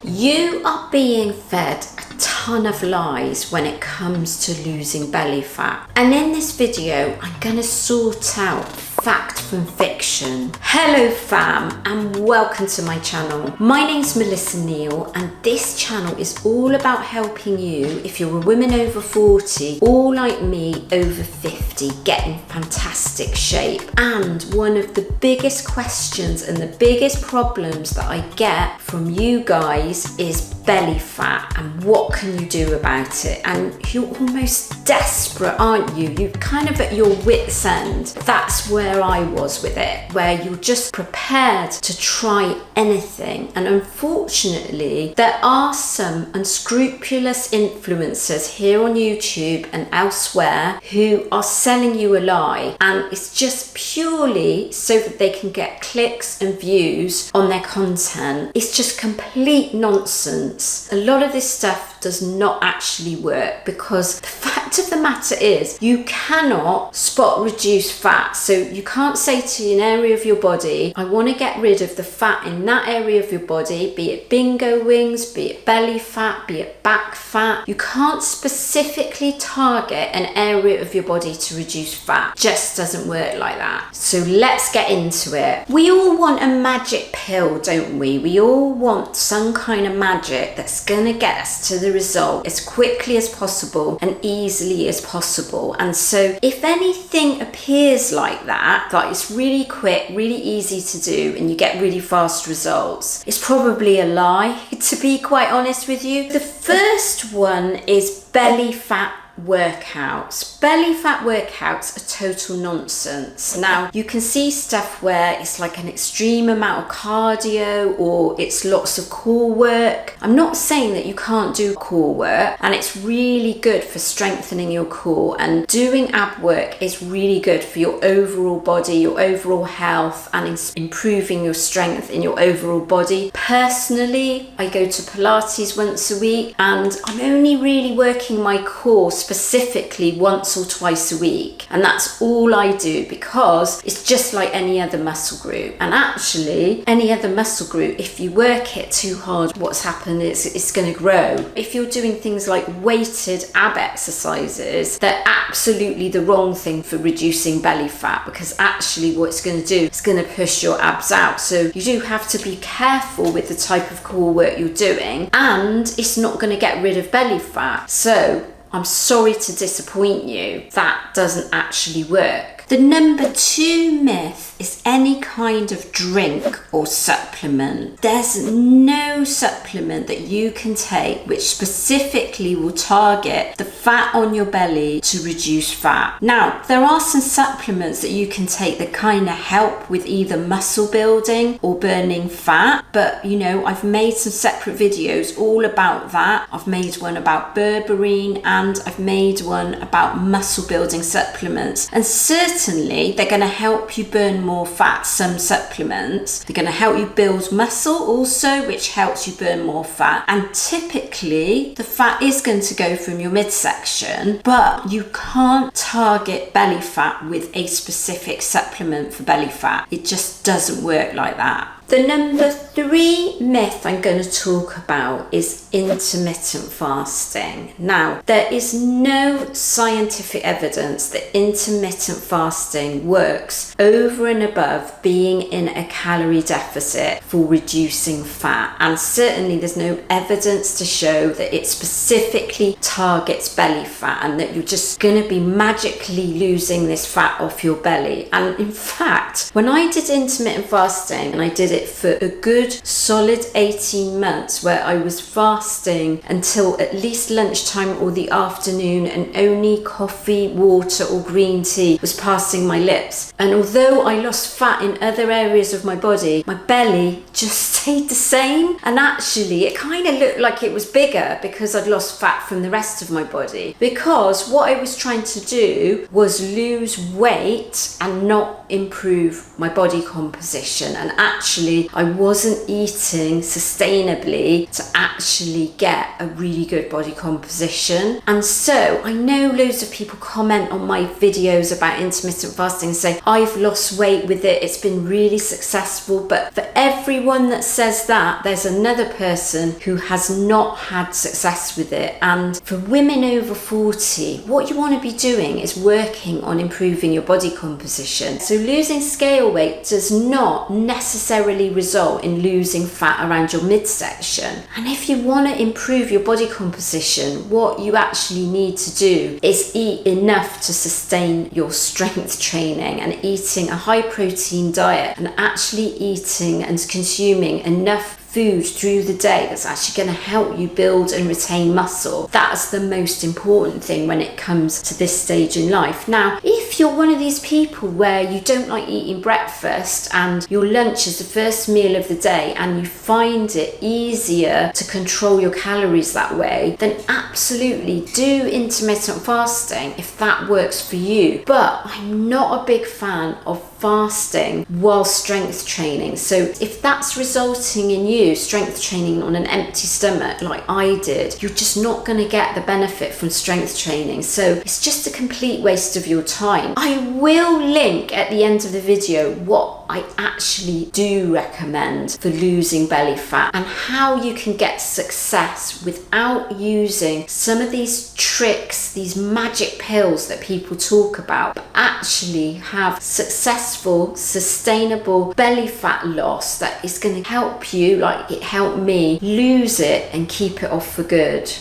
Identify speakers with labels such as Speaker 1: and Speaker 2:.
Speaker 1: You are being fed a ton of lies when it comes to losing belly fat. And in this video, I'm going to sort out fact from fiction. Hello fam, and welcome to my channel. My name's Melissa Neal, and this channel is all about helping you if you're a woman over 40 or like me over 50 get in fantastic shape. And one of the biggest questions and the biggest problems that I get from you guys is belly fat and what can you do about it. And you're almost desperate, aren't you? You're kind of at your wit's end. That's where I was with it, where you're just prepared to try anything. And unfortunately, there are some unscrupulous influencers here on YouTube and elsewhere who are selling you a lie, and it's just purely so that they can get clicks and views on their content. It's just complete nonsense. A lot of this stuff does not actually work, because the fact of the matter is you cannot spot reduce fat. So you can't say to an area of your body, I want to get rid of the fat in that area of your body, be it bingo wings, be it belly fat, be it back fat. You can't specifically target an area of your body to reduce fat. Just doesn't work like that. So let's get into it. We all want a magic pill, don't we? We all want some kind of magic that's gonna get us to the result as quickly as possible and easily as possible. And so if anything appears like that it's really quick, really easy to do, and you get really fast results, it's probably a lie, to be quite honest with you. The first one is belly fat workouts. Belly fat workouts are total nonsense. Now, you can see stuff where it's like an extreme amount of cardio or it's lots of core work. I'm not saying that you can't do core work, and it's really good for strengthening your core, and doing ab work is really good for your overall body, your overall health, and improving your strength in your overall body. Personally, I go to Pilates once a week, and I'm only really working my core specifically once or twice a week, and that's all I do, because it's just like any other muscle group. And actually, any other muscle group, if you work it too hard, what's happened is it's going to grow. If you're doing things like weighted ab exercises, they're absolutely the wrong thing for reducing belly fat, because actually what it's going to do, it's going to push your abs out. So you do have to be careful with the type of core work you're doing, and it's not going to get rid of belly fat. So I'm sorry to disappoint you, that doesn't actually work. The number 2 myth is any kind of drink or supplement. There's no supplement that you can take which specifically will target the fat on your belly to reduce fat. Now, there are some supplements that you can take that kind of help with either muscle building or burning fat, but you know, I've made some separate videos all about that. I've made one about berberine, and I've made one about muscle building supplements, and certainly they're going to help you burn more fat. Some supplements, they're going to help you build muscle also, which helps you burn more fat, and typically the fat is going to go from your midsection, but you can't target belly fat with a specific supplement for belly fat. It just doesn't work like that. The number 3 myth I'm going to talk about is intermittent fasting. Now, there is no scientific evidence that intermittent fasting works over and above being in a calorie deficit for reducing fat. And certainly there's no evidence to show that it specifically targets belly fat and that you're just going to be magically losing this fat off your belly. And in fact, when I did intermittent fasting, and I did it for a good solid 18 months, where I was fasting until at least lunchtime or the afternoon, and only coffee, water or green tea was passing my lips. And although I lost fat in other areas of my body, my belly just stayed the same, and actually it kind of looked like it was bigger because I'd lost fat from the rest of my body, because what I was trying to do was lose weight and not improve my body composition. And actually actually I wasn't eating sustainably to actually get a really good body composition. And so I know loads of people comment on my videos about intermittent fasting and say, I've lost weight with it, it's been really successful. But for everyone that says that, there's another person who has not had success with it. And for women over 40, what you want to be doing is working on improving your body composition. So losing scale weight does not necessarily result in losing fat around your midsection. And if you want to improve your body composition, what you actually need to do is eat enough to sustain your strength training, and eating a high protein diet and actually eating and consuming enough food through the day that's actually going to help you build and retain muscle. That's the most important thing when it comes to this stage in life. Now, if you're one of these people where you don't like eating breakfast and your lunch is the first meal of the day and you find it easier to control your calories that way, then absolutely do intermittent fasting if that works for you. But I'm not a big fan of fasting while strength training. So if that's resulting in you strength training on an empty stomach like I did, you're just not going to get the benefit from strength training. So it's just a complete waste of your time. I will link at the end of the video what I actually do recommend for losing belly fat and how you can get success without using some of these tricks, these magic pills that people talk about, but actually have successful, sustainable belly fat loss that is going to help you, like it helped me, lose it and keep it off for good.